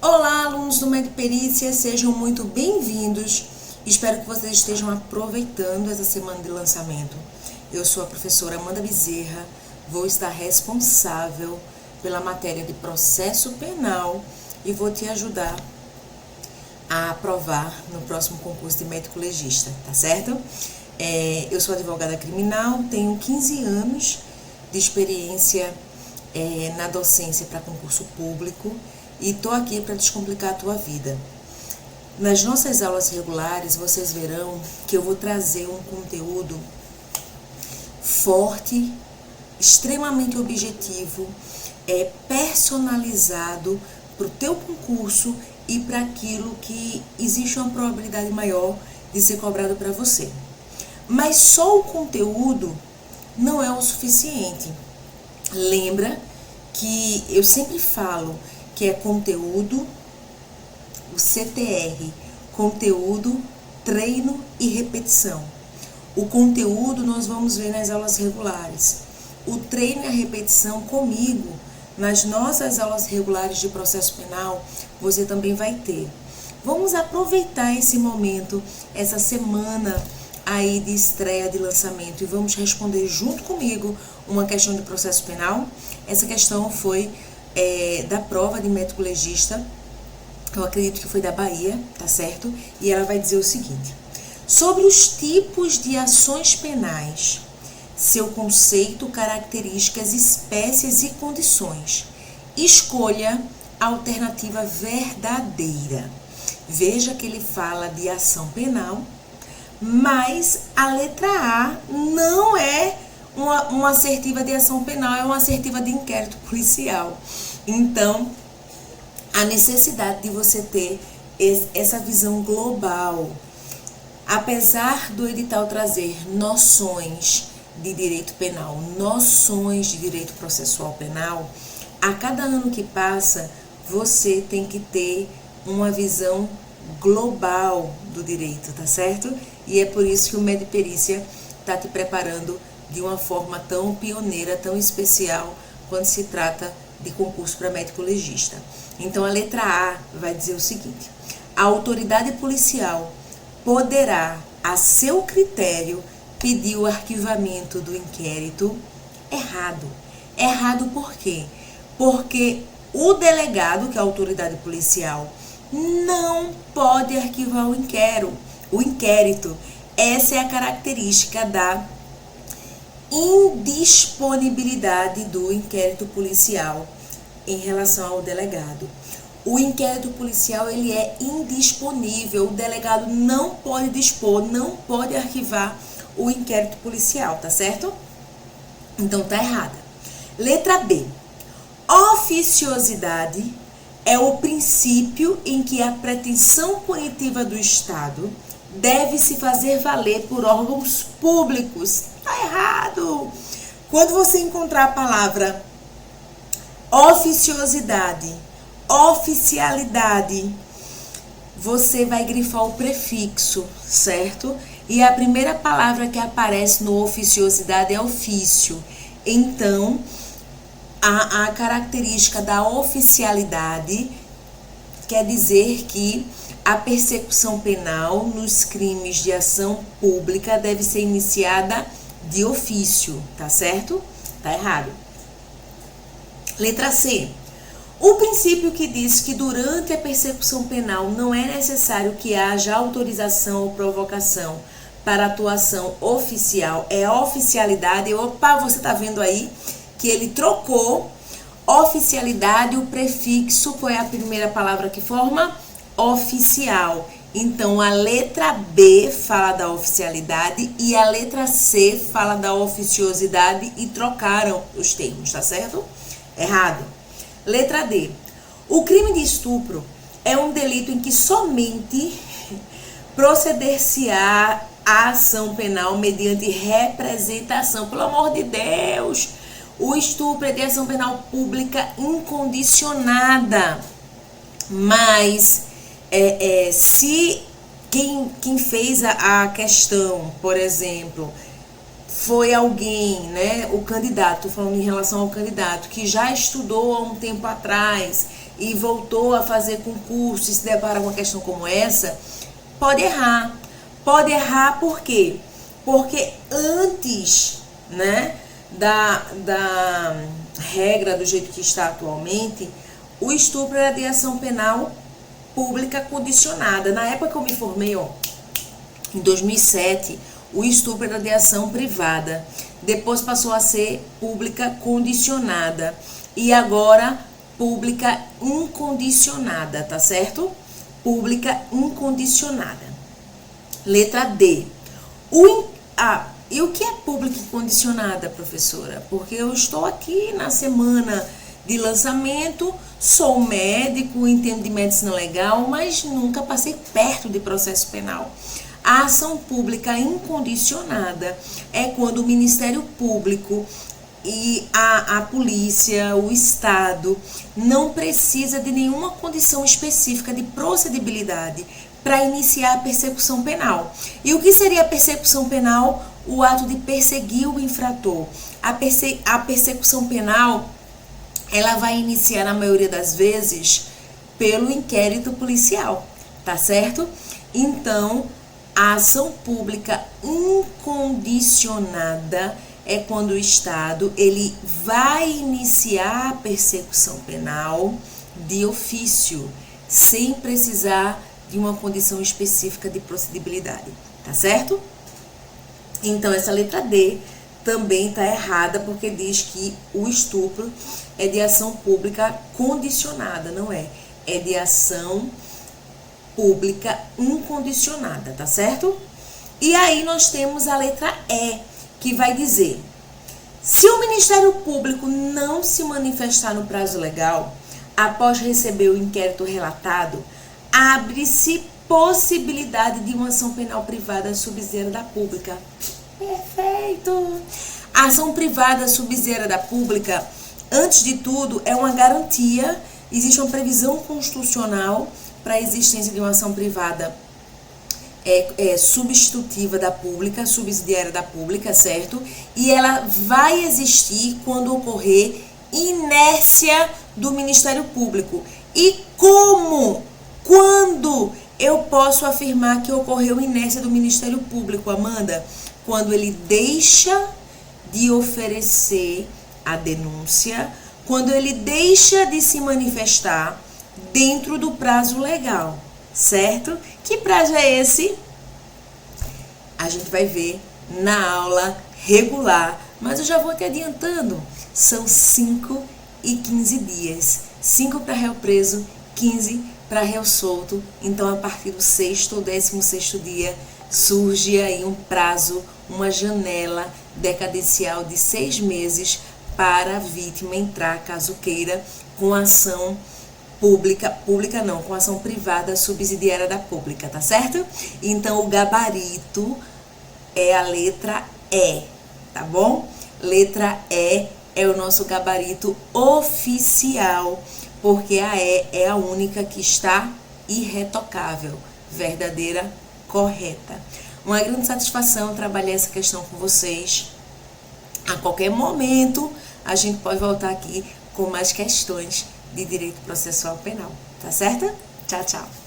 Olá, alunos do Medperícia, sejam muito bem-vindos. Espero que vocês estejam aproveitando essa semana de lançamento. Eu sou a professora Amanda Bezerra, vou estar responsável pela matéria de processo penal e vou te ajudar a aprovar no próximo concurso de médico legista, tá certo? Eu sou advogada criminal, tenho 15 anos de experiência na docência para concurso público e estou aqui para descomplicar a tua vida. Nas nossas aulas regulares, vocês verão que eu vou trazer um conteúdo forte, extremamente objetivo, personalizado para o teu concurso e para aquilo que existe uma probabilidade maior de ser cobrado para você. Mas só o conteúdo não é o suficiente. Lembra que eu sempre falo que é conteúdo, o CTR, conteúdo, treino e repetição. O conteúdo nós vamos ver nas aulas regulares. O treino e a repetição comigo, nas nossas aulas regulares de processo penal, você também vai ter. Vamos aproveitar esse momento, essa semana aí de estreia de lançamento e vamos responder junto comigo uma questão de processo penal. Essa questão foi da prova de médico legista, eu acredito que foi da Bahia, tá certo? E ela vai dizer o seguinte: sobre os tipos de ações penais, seu conceito, características, espécies e condições. Escolha a alternativa verdadeira. Veja que ele fala de ação penal, mas a letra A não é uma assertiva de ação penal, é uma assertiva de inquérito policial. Então, a necessidade de você ter essa visão global. Apesar do edital trazer noções de direito penal, noções de direito processual penal, a cada ano que passa, você tem que ter uma visão global do direito, tá certo? E é por isso que o Medperícia está te preparando de uma forma tão pioneira, tão especial, quando se trata de concurso para médico legista. Então, a letra A vai dizer o seguinte: a autoridade policial poderá, a seu critério, pedir o arquivamento do inquérito. Errado. Errado por quê? Porque o delegado, que é a autoridade policial, não pode arquivar o inquérito. Essa é a característica da indisponibilidade do inquérito policial em relação ao delegado. O inquérito policial, ele é indisponível, o delegado não pode dispor, não pode arquivar o inquérito policial, tá certo? Então tá errada. Letra B. Oficiosidade é o princípio em que a pretensão punitiva do Estado deve se fazer valer por órgãos públicos. Tá errado! Quando você encontrar a palavra oficiosidade, oficialidade, você vai grifar o prefixo, certo? E a primeira palavra que aparece no oficiosidade é ofício. Então, a característica da oficialidade quer dizer que a persecução penal nos crimes de ação pública deve ser iniciada de ofício, tá certo? Tá errado. Letra C. O princípio que diz que durante a persecução penal não é necessário que haja autorização ou provocação para atuação oficial é a oficialidade. Opa, você tá vendo aí que ele trocou oficialidade, o prefixo foi a primeira palavra que forma oficial. Então, a letra B fala da oficialidade e a letra C fala da oficiosidade e trocaram os termos, tá certo? Errado. Letra D. O crime de estupro é um delito em que somente proceder-se-á a ação penal mediante representação. Pelo amor de Deus! O estupro é de ação penal pública incondicionada. Mas se quem fez a questão, por exemplo, foi alguém, né, o candidato, falando em relação ao candidato, que já estudou há um tempo atrás e voltou a fazer concurso e se depara com uma questão como essa, pode errar. Pode errar por quê? Porque antes, né, da regra do jeito que está atualmente, o estupro era de ação penal pública condicionada. Na época que eu me formei, em 2007, o estupro era de ação privada. Depois passou a ser pública condicionada. E agora, pública incondicionada, tá certo? Pública incondicionada. Letra D. E o que é pública incondicionada, professora? Porque eu estou aqui na semana de lançamento, sou médico, entendo de medicina legal, mas nunca passei perto de processo penal. A ação pública incondicionada é quando o Ministério Público e a polícia, o Estado, não precisa de nenhuma condição específica de procedibilidade para iniciar a persecução penal. E o que seria a persecução penal? O ato de perseguir o infrator. A persecução penal, ela vai iniciar, na maioria das vezes, pelo inquérito policial, tá certo? Então, a ação pública incondicionada é quando o Estado ele vai iniciar a persecução penal de ofício, sem precisar de uma condição específica de procedibilidade, tá certo? Então, essa letra D também está errada, porque diz que o estupro é de ação pública condicionada, não é? É de ação pública incondicionada, tá certo? E aí nós temos a letra E, que vai dizer: se o Ministério Público não se manifestar no prazo legal, após receber o inquérito relatado, abre-se possibilidade de uma ação penal privada subsidiária da pública. Perfeito! A ação privada subsidiária da pública, antes de tudo, é uma garantia, existe uma previsão constitucional para a existência de uma ação privada substitutiva da pública, subsidiária da pública, certo? E ela vai existir quando ocorrer inércia do Ministério Público. E quando eu posso afirmar que ocorreu inércia do Ministério Público, Amanda? Quando ele deixa de oferecer a denúncia, quando ele deixa de se manifestar dentro do prazo legal, certo? Que prazo é esse? A gente vai ver na aula regular, mas eu já vou te adiantando. São 5 e 15 dias. 5 para réu preso, 15 para réu solto. Então, a partir do 6º ou 16º dia, surge aí um prazo, uma janela decadencial de 6 meses para a vítima entrar, caso queira, com ação com ação privada subsidiária da pública, tá certo? Então, o gabarito é a letra E, tá bom? Letra E é o nosso gabarito oficial, porque a E é a única que está irretocável, verdadeira, correta. Uma grande satisfação trabalhar essa questão com vocês. A qualquer momento, a gente pode voltar aqui com mais questões de direito processual penal, tá certo? Tchau, tchau.